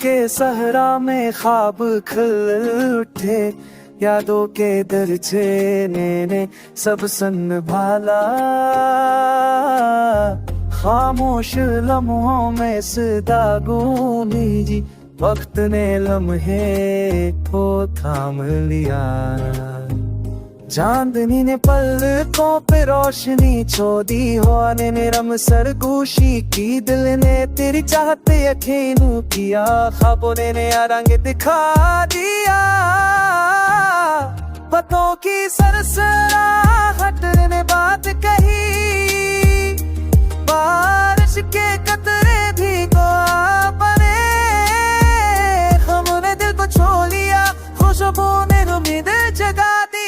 के सहरा में ख्वाब खिल उठे, यादों के दर्जे ने सब संभाला। खामोश लम्हों में सदा गूंजी जी, वक्त ने लम्हे को थाम लिया। चांदनी ने पलकों पे रोशनी छोड़ी, हवा ने नरम सरगोशी की, दिल ने तेरी चाहते यकीन किया, ख्वाबों ने नया रंग दिखा दिया। बातों की सरसराहट ने बात कही, बारिश के कतरे भी को पड़े, हमने दिल को छू लिया, खुशबू ने उम्मीद जगा दी।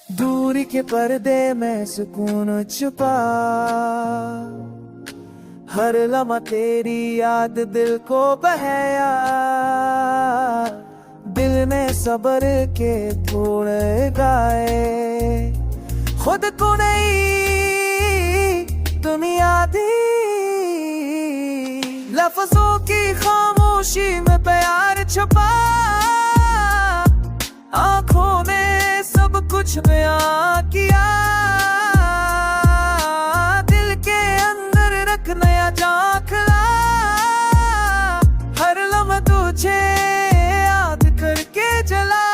दूरी के पर्दे में सुकून छुपा, हर लम्हा तेरी याद दिल को बहाया। दिल ने सब्र के थोड़े गाए, खुद को नई दुनिया दी। लफ्जों की खामोशी में प्यार छुपा, आंखों ने सब कुछ बयां किया। दिल के अंदर रख नया झांकला, हर लम्हा तुझे याद करके जला।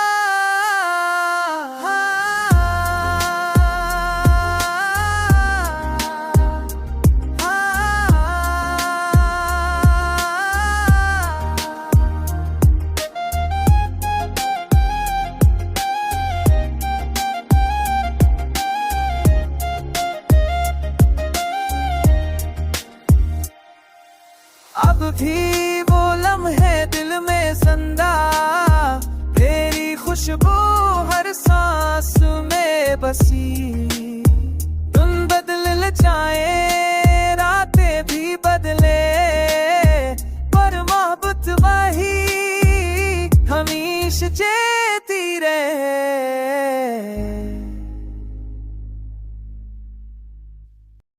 अब भी वो लम्हे दिल में जिंदा, तेरी खुशबू हर सांस में बसी। तुम बदल जाए